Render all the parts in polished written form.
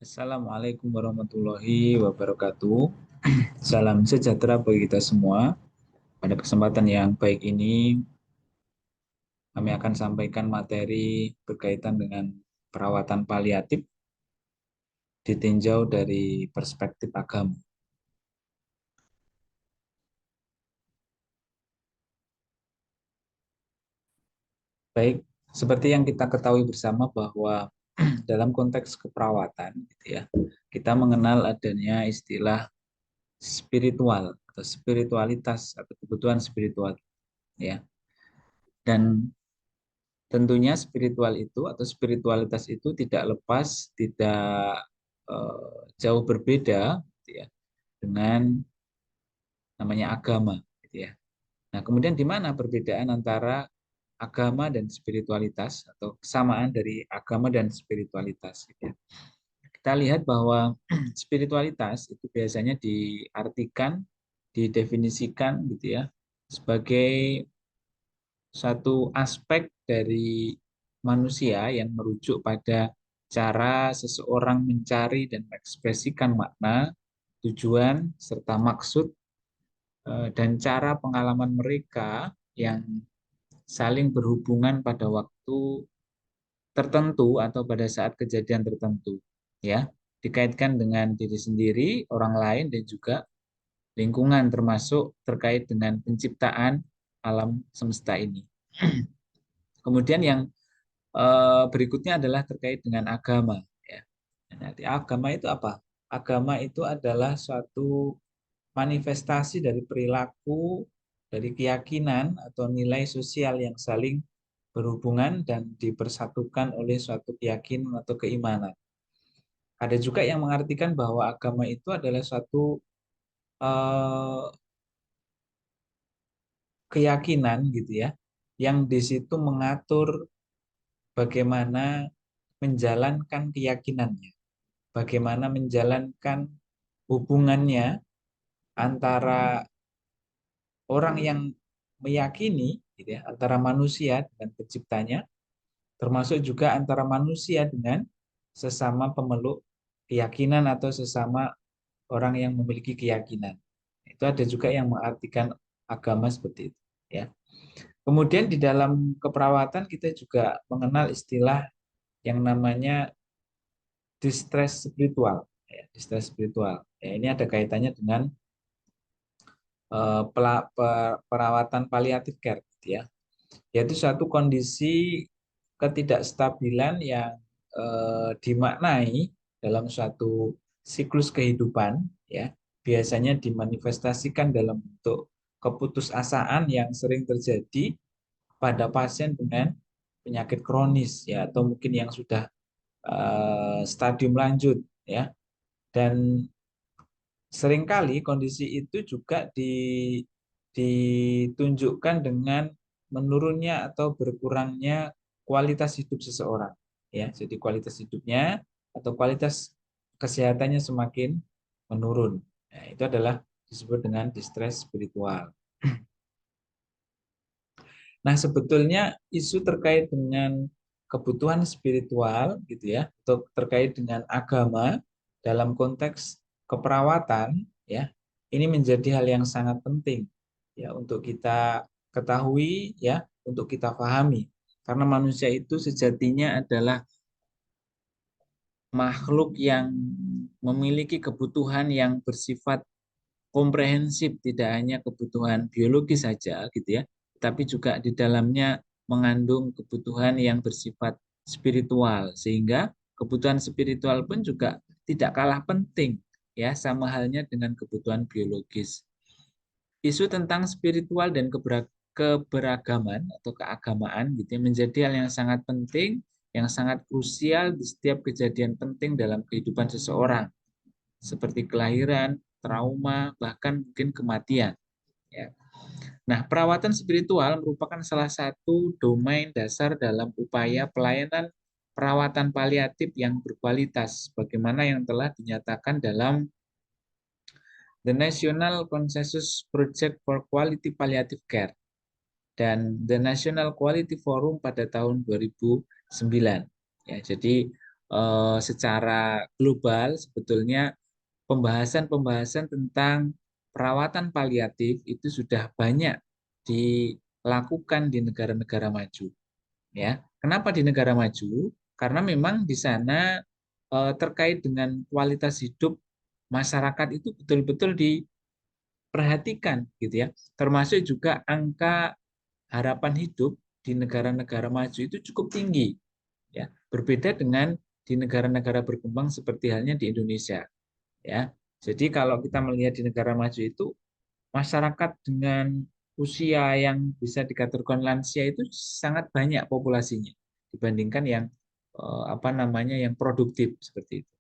Assalamualaikum warahmatullahi wabarakatuh. Salam sejahtera bagi kita semua. Pada kesempatan yang baik ini, kami akan sampaikan materi berkaitan dengan perawatan paliatif ditinjau dari perspektif agama. Baik, seperti yang kita ketahui bersama bahwa dalam konteks keperawatan, gitu ya, kita mengenal adanya istilah spiritual atau spiritualitas atau kebutuhan spiritual, ya. Dan tentunya spiritual itu atau spiritualitas itu tidak lepas, tidak jauh berbeda, gitu ya, dengan namanya agama, gitu ya. Nah, kemudian di mana perbedaan antara agama dan spiritualitas atau kesamaan dari agama dan spiritualitas, gitu ya. Kita lihat bahwa spiritualitas itu biasanya diartikan, didefinisikan, gitu ya, sebagai satu aspek dari manusia yang merujuk pada cara seseorang mencari dan mengekspresikan makna, tujuan, serta maksud, dan cara pengalaman mereka yang saling berhubungan pada waktu tertentu atau pada saat kejadian tertentu, ya, dikaitkan dengan diri sendiri, orang lain, dan juga lingkungan, termasuk terkait dengan penciptaan alam semesta ini. Kemudian yang berikutnya adalah terkait dengan agama. Ya. Nanti agama itu apa? Agama itu adalah suatu manifestasi dari perilaku, dari keyakinan atau nilai sosial yang saling berhubungan dan dipersatukan oleh suatu keyakinan atau keimanan. Ada juga yang mengartikan bahwa agama itu adalah suatu eh, keyakinan gitu ya, yang di situ mengatur bagaimana menjalankan keyakinannya, bagaimana menjalankan hubungannya antara orang yang meyakini, gitu ya, antara manusia dengan penciptanya, termasuk juga antara manusia dengan sesama pemeluk keyakinan atau sesama orang yang memiliki keyakinan. Itu ada juga yang mengartikan agama seperti itu, ya. Kemudian di dalam keperawatan kita juga mengenal istilah yang namanya distress spiritual, ya, distress spiritual. Ya, ini ada kaitannya dengan perawatan paliatif care, gitu ya, yaitu suatu kondisi ketidakstabilan yang dimaknai dalam suatu siklus kehidupan, ya, biasanya dimanifestasikan dalam bentuk keputusasaan yang sering terjadi pada pasien dengan penyakit kronis, ya, atau mungkin yang sudah stadium lanjut, ya. Dan seringkali kondisi itu juga ditunjukkan dengan menurunnya atau berkurangnya kualitas hidup seseorang, ya. Jadi kualitas hidupnya atau kualitas kesehatannya semakin menurun. Nah, itu adalah disebut dengan distress spiritual. Nah, sebetulnya isu terkait dengan kebutuhan spiritual, gitu ya, atau terkait dengan agama dalam konteks keperawatan, ya, ini menjadi hal yang sangat penting, ya, untuk kita ketahui, ya, untuk kita pahami. Karena manusia itu sejatinya adalah makhluk yang memiliki kebutuhan yang bersifat komprehensif, tidak hanya kebutuhan biologis saja, gitu ya, tapi juga di dalamnya mengandung kebutuhan yang bersifat spiritual, sehingga kebutuhan spiritual pun juga tidak kalah penting, ya, sama halnya dengan kebutuhan biologis. Isu tentang spiritual dan keberagaman atau keagamaan, gitu ya, menjadi hal yang sangat penting, yang sangat krusial di setiap kejadian penting dalam kehidupan seseorang, seperti kelahiran, trauma, bahkan mungkin kematian. Ya. Nah, perawatan spiritual merupakan salah satu domain dasar dalam upaya pelayanan perawatan paliatif yang berkualitas, bagaimana yang telah dinyatakan dalam The National Consensus Project for Quality Palliative Care dan The National Quality Forum pada tahun 2009. Ya, jadi secara global sebetulnya pembahasan-pembahasan tentang perawatan paliatif itu sudah banyak dilakukan di negara-negara maju. Ya, kenapa di negara maju? Karena memang di sana terkait dengan kualitas hidup masyarakat itu betul-betul diperhatikan, gitu ya. Termasuk juga angka harapan hidup di negara-negara maju itu cukup tinggi, ya. Berbeda dengan di negara-negara berkembang seperti halnya di Indonesia, ya. Jadi kalau kita melihat di negara maju itu masyarakat dengan usia yang bisa dikategorikan lansia itu sangat banyak populasinya dibandingkan yang apa namanya yang produktif seperti itu.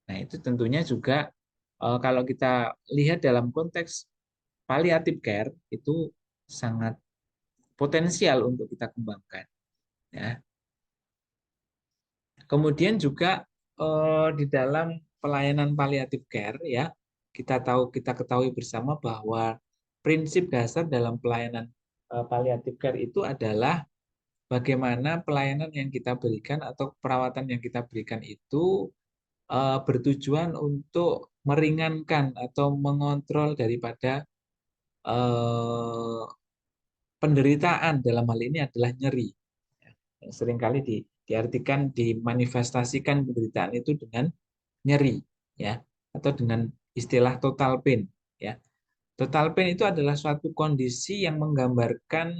Nah, itu tentunya juga kalau kita lihat dalam konteks palliative care itu sangat potensial untuk kita kembangkan, ya. Kemudian juga di dalam pelayanan palliative care, ya, kita ketahui bersama bahwa prinsip dasar dalam pelayanan palliative care itu adalah bagaimana pelayanan yang kita berikan atau perawatan yang kita berikan itu bertujuan untuk meringankan atau mengontrol daripada eh, penderitaan, dalam hal ini adalah nyeri. Yang seringkali diartikan, dimanifestasikan penderitaan itu dengan nyeri, ya, atau dengan istilah total pain, ya. Total pain itu adalah suatu kondisi yang menggambarkan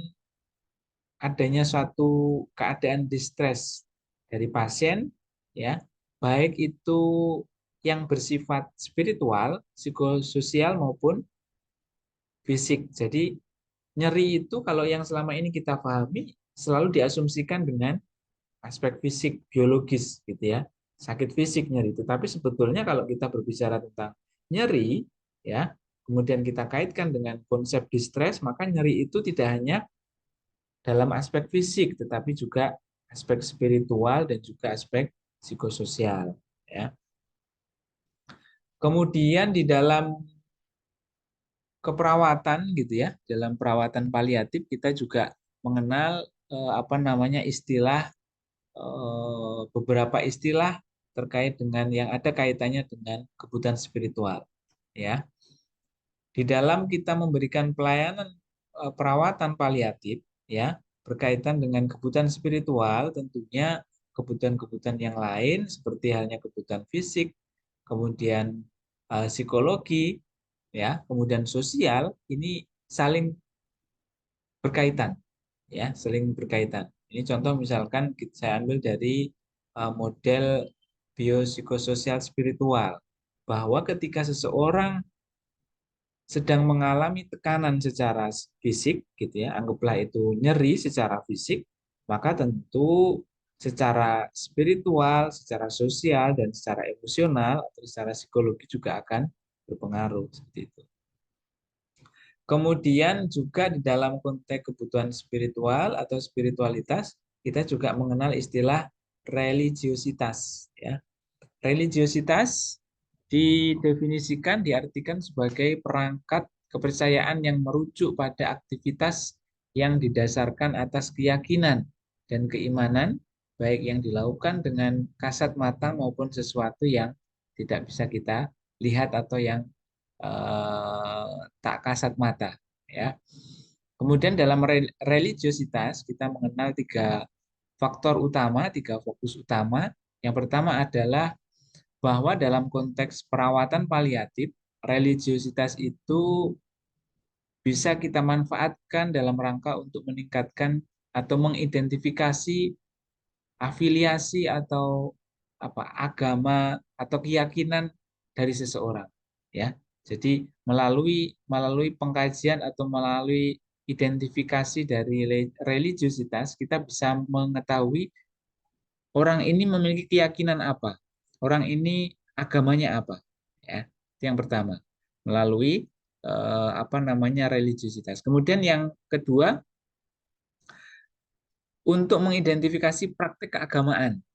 adanya suatu keadaan distress dari pasien, ya, baik itu yang bersifat spiritual, psikososial maupun fisik. Jadi nyeri itu kalau yang selama ini kita pahami selalu diasumsikan dengan aspek fisik, biologis gitu ya. Sakit fisik nyeri. Tetapi sebetulnya kalau kita berbicara tentang nyeri, ya, kemudian kita kaitkan dengan konsep distress, maka nyeri itu tidak hanya dalam aspek fisik, tetapi juga aspek spiritual dan juga aspek psikososial, ya. Kemudian di dalam keperawatan gitu ya, dalam perawatan paliatif kita juga mengenal apa namanya istilah beberapa istilah terkait dengan yang ada kaitannya dengan kebutuhan spiritual, ya. Di dalam kita memberikan pelayanan perawatan paliatif, ya, berkaitan dengan kebutuhan spiritual, tentunya kebutuhan-kebutuhan yang lain seperti halnya kebutuhan fisik, kemudian psikologi, ya, kemudian sosial ini saling berkaitan, ya, saling berkaitan. Ini contoh misalkan saya ambil dari model biopsikososial spiritual, bahwa ketika seseorang sedang mengalami tekanan secara fisik, gitu ya, anggaplah itu nyeri secara fisik, maka tentu secara spiritual, secara sosial, dan secara emosional atau secara psikologi juga akan berpengaruh seperti itu. Kemudian juga di dalam konteks kebutuhan spiritual atau spiritualitas, kita juga mengenal istilah religiositas, ya. Religiositas didefinisikan, diartikan sebagai perangkat kepercayaan yang merujuk pada aktivitas yang didasarkan atas keyakinan dan keimanan, baik yang dilakukan dengan kasat mata maupun sesuatu yang tidak bisa kita lihat atau yang tak kasat mata, ya. Kemudian dalam religiositas kita mengenal tiga faktor utama, tiga fokus utama. Yang pertama adalah bahwa dalam konteks perawatan paliatif, religiositas itu bisa kita manfaatkan dalam rangka untuk meningkatkan atau mengidentifikasi afiliasi atau apa agama atau keyakinan dari seseorang, ya. Jadi melalui pengkajian atau melalui identifikasi dari religiositas kita bisa mengetahui orang ini memiliki keyakinan apa, orang ini agamanya apa, ya. Itu yang pertama, melalui apa namanya religiositas. Kemudian yang kedua, untuk mengidentifikasi praktek keagamaan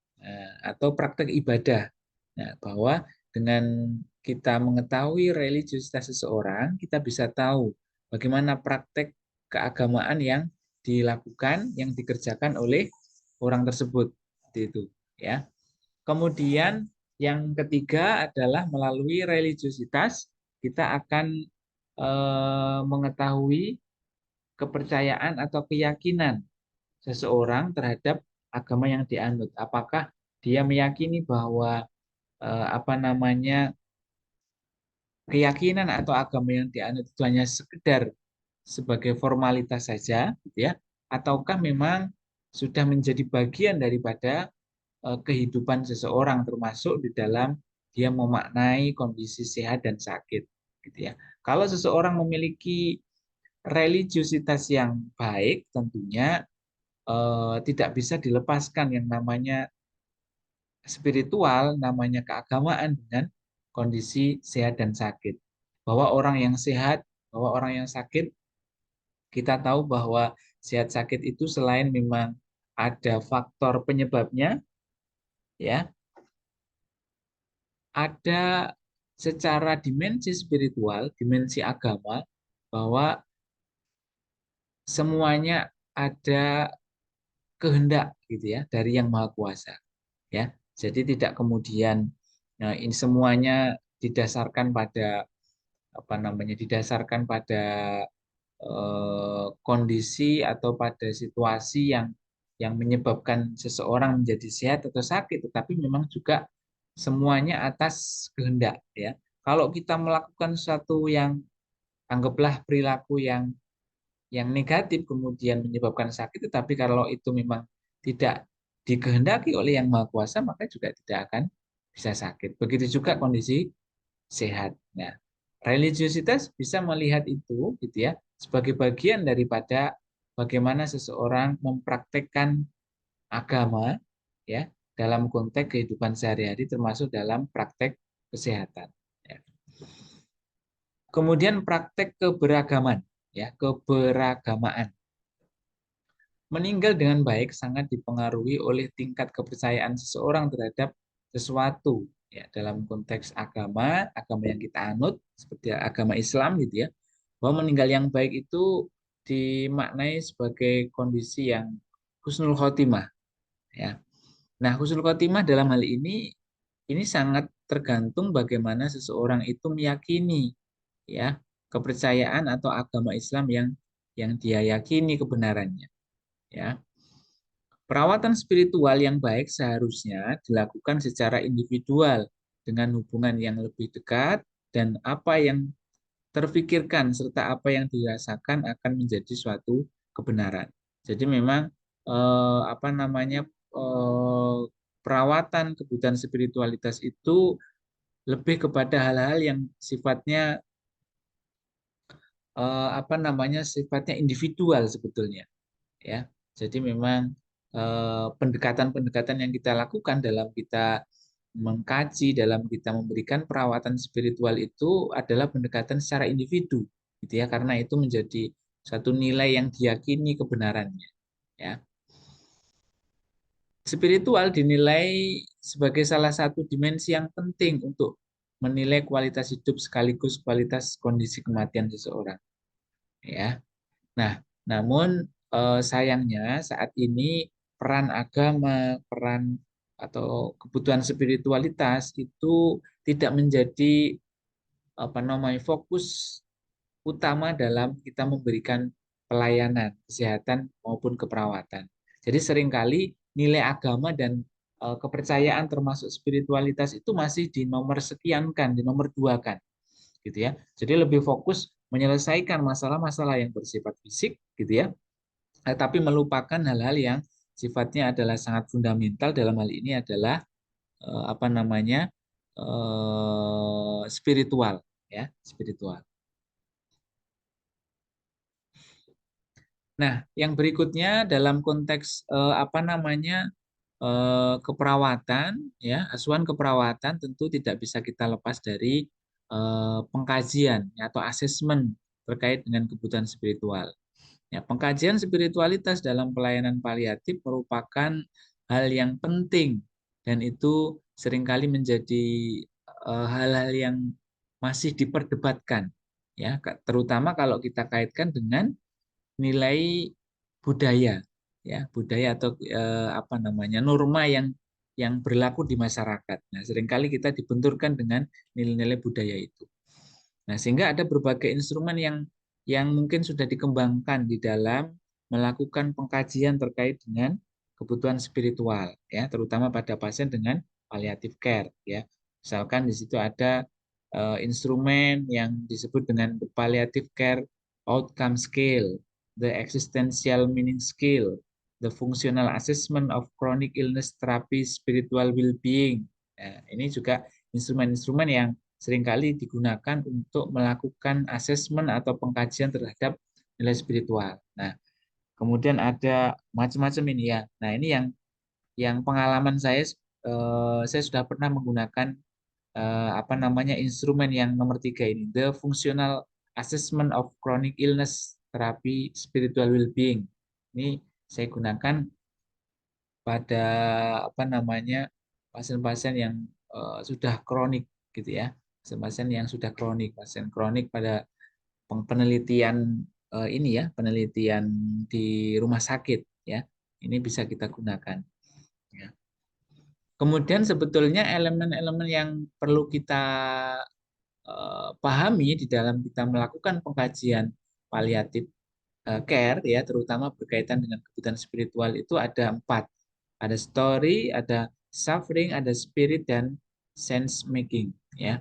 atau praktek ibadah. Nah, bahwa dengan kita mengetahui religiositas seseorang, kita bisa tahu bagaimana praktek keagamaan yang dilakukan, yang dikerjakan oleh orang tersebut. Seperti itu, ya. Kemudian yang ketiga adalah melalui religiositas kita akan mengetahui kepercayaan atau keyakinan seseorang terhadap agama yang dianut. Apakah dia meyakini bahwa apa namanya keyakinan atau agama yang dianut itu hanya sekedar sebagai formalitas saja, gitu ya, ataukah memang sudah menjadi bagian daripada kehidupan seseorang, termasuk di dalam dia memaknai kondisi sehat dan sakit, gitu ya. Kalau seseorang memiliki religiusitas yang baik, tentunya tidak bisa dilepaskan yang namanya spiritual, namanya keagamaan dengan kondisi sehat dan sakit. Bahwa orang yang sehat, bahwa orang yang sakit, kita tahu bahwa sehat sakit itu selain memang ada faktor penyebabnya, ya, ada secara dimensi spiritual, dimensi agama, bahwa semuanya ada kehendak gitu ya dari Yang Maha Kuasa, ya. Jadi tidak kemudian ini semuanya didasarkan pada apa namanya didasarkan pada kondisi atau pada situasi yang menyebabkan seseorang menjadi sehat atau sakit, tetapi memang juga semuanya atas kehendak, ya. Kalau kita melakukan sesuatu yang anggaplah perilaku yang negatif kemudian menyebabkan sakit, tetapi kalau itu memang tidak dikehendaki oleh Yang Maha Kuasa, maka juga tidak akan bisa sakit. Begitu juga kondisi sehat. Nah, religiositas bisa melihat itu gitu ya sebagai bagian daripada bagaimana seseorang mempraktekkan agama, ya, dalam konteks kehidupan sehari-hari termasuk dalam praktek kesehatan, ya. Kemudian praktek keberagaman, ya, keberagamaan. Meninggal dengan baik sangat dipengaruhi oleh tingkat kepercayaan seseorang terhadap sesuatu, ya, dalam konteks agama, agama yang kita anut seperti agama Islam gitu ya. Bahwa meninggal yang baik itu dimaknai sebagai kondisi yang husnul khotimah, ya. Nah, husnul khotimah dalam hal ini sangat tergantung bagaimana seseorang itu meyakini, ya, kepercayaan atau agama Islam yang dia yakini kebenarannya, ya. Perawatan spiritual yang baik seharusnya dilakukan secara individual dengan hubungan yang lebih dekat, dan apa yang terfikirkan serta apa yang dirasakan akan menjadi suatu kebenaran. Jadi memang apa namanya perawatan kebutuhan spiritualitas itu lebih kepada hal-hal yang sifatnya apa namanya sifatnya individual sebetulnya, ya. Jadi memang pendekatan-pendekatan yang kita lakukan dalam kita mengkaji, dalam kita memberikan perawatan spiritual itu adalah pendekatan secara individu, gitu ya, karena itu menjadi satu nilai yang diyakini kebenarannya, ya. Spiritual dinilai sebagai salah satu dimensi yang penting untuk menilai kualitas hidup sekaligus kualitas kondisi kematian seseorang, ya. Nah, namun sayangnya saat ini peran agama, peran atau kebutuhan spiritualitas itu tidak menjadi apa namanya fokus utama dalam kita memberikan pelayanan kesehatan maupun keperawatan. Jadi seringkali nilai agama dan kepercayaan termasuk spiritualitas itu masih dinomor sekiankan, dinomor duakan, gitu ya. Jadi lebih fokus menyelesaikan masalah-masalah yang bersifat fisik, gitu ya, tapi melupakan hal-hal yang sifatnya adalah sangat fundamental, dalam hal ini adalah apa namanya spiritual, ya, spiritual. Nah, yang berikutnya dalam konteks apa namanya keperawatan, ya, asuhan keperawatan tentu tidak bisa kita lepas dari pengkajian, ya, atau asesmen terkait dengan kebutuhan spiritual. Ya, pengkajian spiritualitas dalam pelayanan paliatif merupakan hal yang penting dan itu seringkali menjadi hal-hal yang masih diperdebatkan, ya, terutama kalau kita kaitkan dengan nilai budaya, ya, budaya atau apa namanya norma yang yang berlaku di masyarakat. Nah, seringkali kita dibenturkan dengan nilai-nilai budaya itu. Nah, sehingga ada berbagai instrumen yang mungkin sudah dikembangkan di dalam melakukan pengkajian terkait dengan kebutuhan spiritual, ya, terutama pada pasien dengan palliative care, ya. Misalkan di situ ada instrumen yang disebut dengan the palliative care outcome scale, the existential meaning scale, the functional assessment of chronic illness therapy, spiritual well-being. Nah, ini juga instrumen-instrumen yang seringkali digunakan untuk melakukan asesmen atau pengkajian terhadap nilai spiritual. Nah, kemudian ada macam-macam ini ya. Nah, ini yang pengalaman saya sudah pernah menggunakan apa namanya instrumen yang nomor 3 ini, the functional assessment of chronic illness therapy spiritual well-being. Ini saya gunakan pada apa namanya pasien-pasien yang sudah kronik gitu ya, pasien-pasien yang sudah kronik, pasien kronik pada penelitian ini ya, penelitian di rumah sakit ya, ini bisa kita gunakan. Ya. Kemudian sebetulnya elemen-elemen yang perlu kita pahami di dalam kita melakukan pengkajian paliatif care ya, terutama berkaitan dengan kebutuhan spiritual itu ada 4. Ada story, ada suffering, ada spirit, dan sense making ya.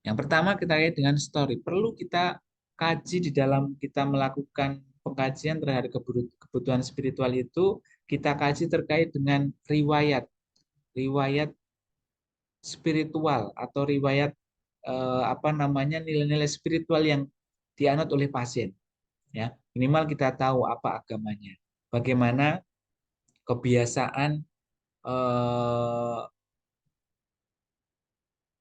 Yang pertama kita lihat dengan story. Perlu kita kaji di dalam kita melakukan pengkajian terhadap kebutuhan spiritual itu, kita kaji terkait dengan riwayat, riwayat spiritual atau riwayat apa namanya nilai-nilai spiritual yang dianut oleh pasien. Ya, minimal kita tahu apa agamanya, bagaimana kebiasaan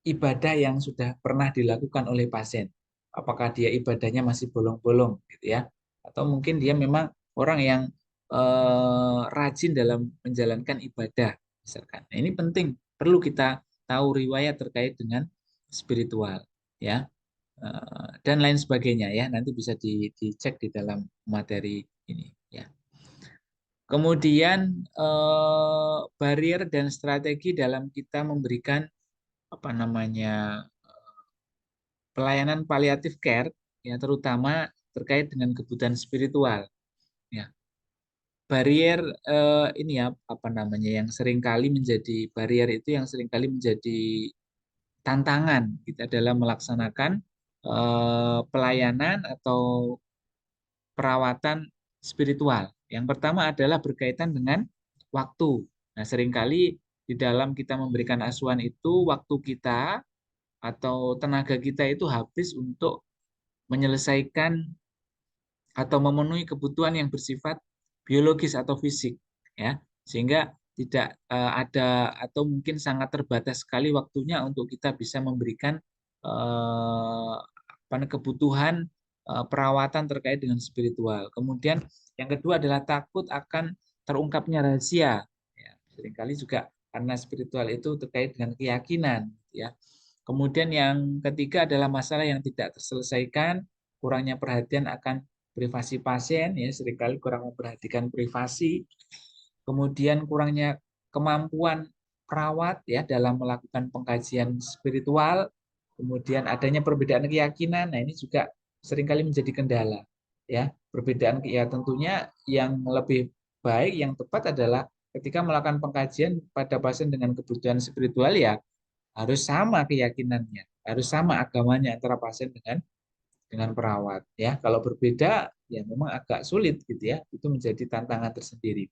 ibadah yang sudah pernah dilakukan oleh pasien. Apakah dia ibadahnya masih bolong-bolong gitu ya? Atau mungkin dia memang orang yang rajin dalam menjalankan ibadah misalkan. Nah, ini penting, perlu kita tahu riwayat terkait dengan spiritual ya. Dan lain sebagainya ya. Nanti bisa dicek di dalam materi ini ya. Kemudian barrier dan strategi dalam kita memberikan apa namanya pelayanan paliatif care ya, terutama terkait dengan kebutuhan spiritual ya. Barrier ini ya apa namanya yang seringkali menjadi barrier itu yang seringkali menjadi tantangan kita dalam melaksanakan pelayanan atau perawatan spiritual. Yang pertama adalah berkaitan dengan waktu. Nah, seringkali di dalam kita memberikan asuhan itu waktu kita atau tenaga kita itu habis untuk menyelesaikan atau memenuhi kebutuhan yang bersifat biologis atau fisik ya, sehingga tidak ada atau mungkin sangat terbatas sekali waktunya untuk kita bisa memberikan kebutuhan perawatan terkait dengan spiritual. Kemudian yang kedua adalah takut akan terungkapnya rahasia ya, seringkali juga karena spiritual itu terkait dengan keyakinan ya. Kemudian yang ketiga adalah masalah yang tidak terselesaikan, kurangnya perhatian akan privasi pasien ya, seringkali kurang memperhatikan privasi. Kemudian kurangnya kemampuan perawat ya dalam melakukan pengkajian spiritual. Kemudian adanya perbedaan keyakinan. Nah, ini juga seringkali menjadi kendala ya. Perbedaan ya tentunya yang lebih baik, yang tepat adalah ketika melakukan pengkajian pada pasien dengan kebutuhan spiritual ya harus sama keyakinannya, harus sama agamanya antara pasien dengan perawat ya. Kalau berbeda ya memang agak sulit gitu ya. Itu menjadi tantangan tersendiri.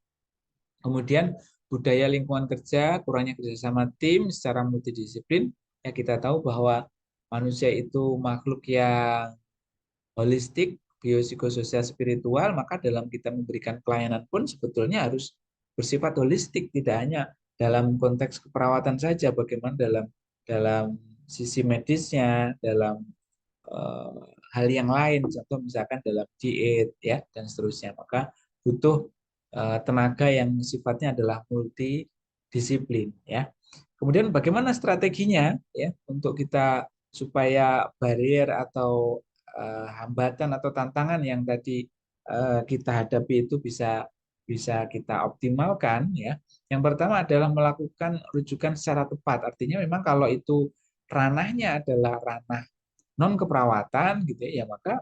Kemudian budaya lingkungan kerja, kurangnya kerjasama tim secara multidisiplin. Ya kita tahu bahwa manusia itu makhluk yang holistik, biopsikososial spiritual, maka dalam kita memberikan pelayanan pun sebetulnya harus bersifat holistik, tidak hanya dalam konteks keperawatan saja, bagaimana dalam dalam sisi medisnya, dalam eh, hal yang lain, contoh misalkan dalam diet ya dan seterusnya, maka butuh tenaga yang sifatnya adalah multidisiplin ya. Kemudian bagaimana strateginya ya untuk kita supaya barrier atau hambatan atau tantangan yang tadi kita hadapi itu bisa bisa kita optimalkan ya. Yang pertama adalah melakukan rujukan secara tepat. Artinya memang kalau itu ranahnya adalah ranah non keperawatan gitu ya, maka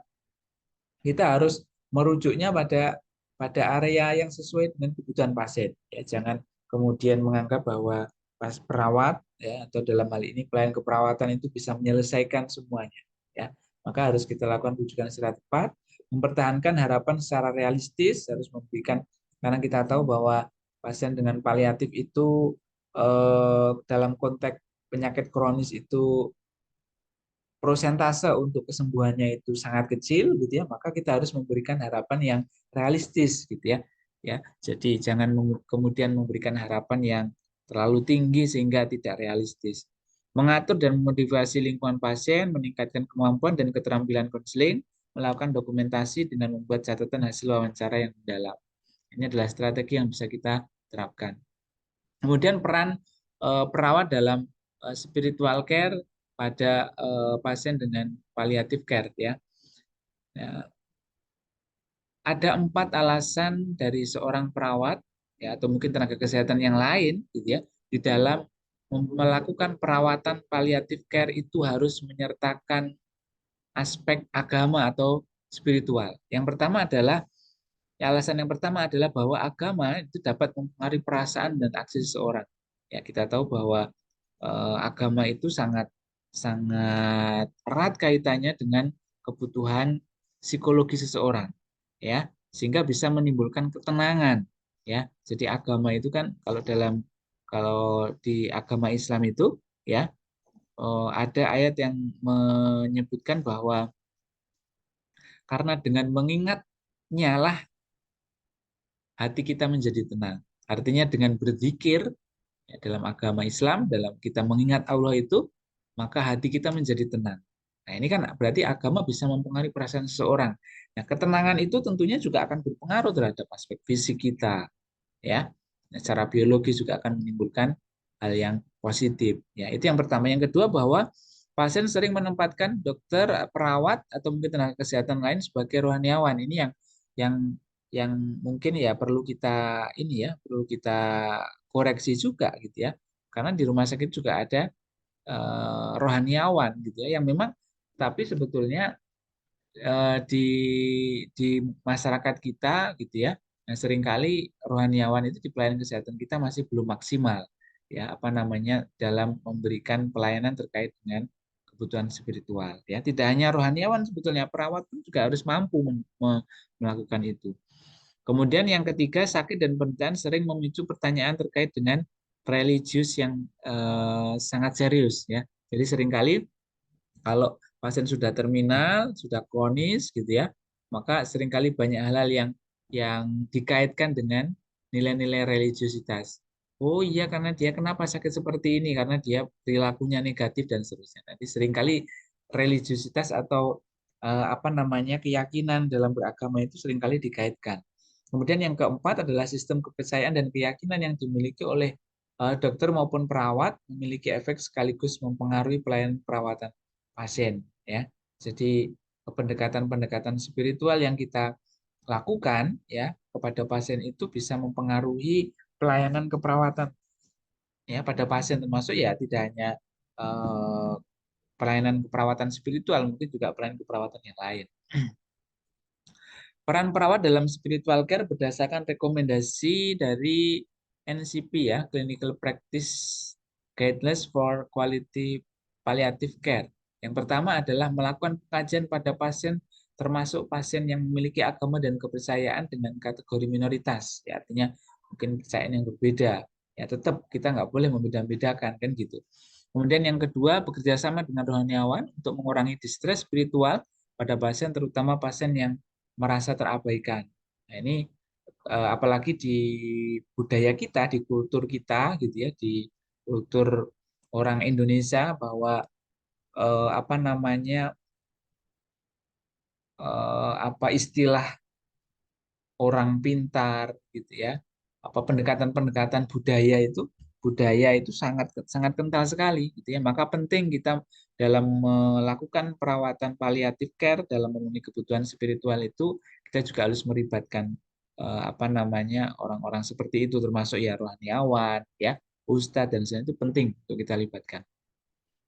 kita harus merujuknya pada area yang sesuai dengan kebutuhan pasien. Ya, jangan kemudian menganggap bahwa pas perawat ya atau dalam hal ini pelayan keperawatan itu bisa menyelesaikan semuanya. Ya, maka harus kita lakukan rujukan secara tepat, mempertahankan harapan secara realistis, harus memberikan karena kita tahu bahwa pasien dengan paliatif itu dalam konteks penyakit kronis itu prosentase untuk kesembuhannya itu sangat kecil gitu ya, maka kita harus memberikan harapan yang realistis gitu ya. Ya, jadi jangan kemudian memberikan harapan yang terlalu tinggi sehingga tidak realistis. Mengatur dan memotivasi lingkungan pasien, meningkatkan kemampuan dan keterampilan konseling, melakukan dokumentasi dengan membuat catatan hasil wawancara yang mendalam. Ini adalah strategi yang bisa kita terapkan. Kemudian peran perawat dalam spiritual care pada pasien dengan palliative care ya. Ya, ada 4 alasan dari seorang perawat ya atau mungkin tenaga kesehatan yang lain gitu ya di dalam melakukan perawatan palliative care itu harus menyertakan aspek agama atau spiritual. Yang pertama adalah alasan yang pertama adalah bahwa agama itu dapat mempengaruhi perasaan dan aksi seseorang. Ya, kita tahu bahwa agama itu sangat sangat erat kaitannya dengan kebutuhan psikologi seseorang, ya, sehingga bisa menimbulkan ketenangan, ya. Jadi agama itu kan kalau di agama Islam itu, ya, ada ayat yang menyebutkan bahwa karena dengan mengingatnya lah hati kita menjadi tenang. Artinya dengan berzikir ya, dalam agama Islam, dalam kita mengingat Allah itu, maka hati kita menjadi tenang. Nah, ini kan berarti agama bisa mempengaruhi perasaan seseorang. Nah, ketenangan itu tentunya juga akan berpengaruh terhadap aspek fisik kita, ya. Nah, secara biologis juga akan menimbulkan hal yang positif. Ya, itu yang pertama. Yang kedua bahwa pasien sering menempatkan dokter, perawat atau mungkin tenaga kesehatan lain sebagai rohaniawan. Ini yang yang mungkin ya perlu kita ini ya, perlu kita koreksi juga gitu ya. Karena di rumah sakit juga ada rohaniawan gitu ya yang memang tapi sebetulnya di masyarakat kita gitu ya. Nah, seringkali rohaniawan itu di pelayanan kesehatan kita masih belum maksimal ya apa namanya dalam memberikan pelayanan terkait dengan kebutuhan spiritual ya. Tidak hanya rohaniawan sebetulnya perawat pun juga harus mampu melakukan itu. Kemudian yang ketiga, sakit dan penderitaan sering memicu pertanyaan terkait dengan religius yang sangat serius ya. Jadi seringkali kalau pasien sudah terminal, sudah kronis gitu ya, maka seringkali banyak hal-hal yang dikaitkan dengan nilai-nilai religiositas. Oh iya karena dia kenapa sakit seperti ini karena dia perilakunya negatif dan seterusnya. Nanti seringkali religiositas atau apa namanya keyakinan dalam beragama itu seringkali dikaitkan. Kemudian yang keempat adalah sistem kepercayaan dan keyakinan yang dimiliki oleh dokter maupun perawat memiliki efek sekaligus mempengaruhi pelayanan perawatan pasien ya. Jadi pendekatan-pendekatan spiritual yang kita lakukan ya kepada pasien itu bisa mempengaruhi pelayanan keperawatan ya pada pasien termasuk ya tidak hanya eh, pelayanan keperawatan spiritual mungkin juga pelayanan keperawatan yang lain. Peran perawat dalam spiritual care berdasarkan rekomendasi dari NCP ya, Clinical Practice Guidelines for Quality Palliative Care. Yang pertama adalah melakukan pengkajian pada pasien termasuk pasien yang memiliki agama dan kepercayaan dengan kategori minoritas. Ya, artinya mungkin kepercayaan yang berbeda. Ya, tetap kita nggak boleh membeda-bedakan kan gitu. Kemudian yang kedua, bekerja sama dengan rohaniawan untuk mengurangi distress spiritual pada pasien, terutama pasien yang merasa terabaikan. Nah, ini apalagi di budaya kita, di kultur kita gitu ya, di kultur orang Indonesia bahwa apa namanya apa istilah orang pintar gitu ya. Apa pendekatan-pendekatan budaya itu sangat sangat kental sekali gitu ya. Maka penting kita dalam melakukan perawatan palliative care dalam memenuhi kebutuhan spiritual itu kita juga harus melibatkan apa namanya orang-orang seperti itu, termasuk ya rohaniawan, ya ustadz dan sebagainya, itu penting untuk kita libatkan.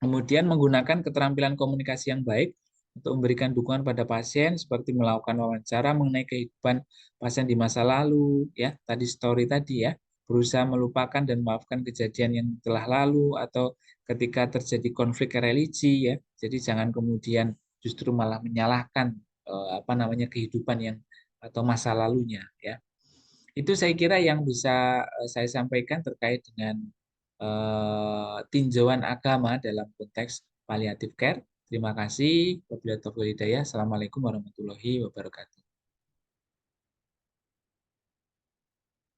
Kemudian menggunakan keterampilan komunikasi yang baik untuk memberikan dukungan pada pasien seperti melakukan wawancara mengenai kehidupan pasien di masa lalu, ya tadi story tadi ya, berusaha melupakan dan memaafkan kejadian yang telah lalu atau ketika terjadi konflik religi ya. Jadi jangan kemudian justru malah menyalahkan apa namanya kehidupan yang atau masa lalunya ya. Itu saya kira yang bisa saya sampaikan terkait dengan tinjauan agama dalam konteks palliative care. Terima kasih. Wabillahi taufiq wal hidayah. Assalamualaikum warahmatullahi wabarakatuh.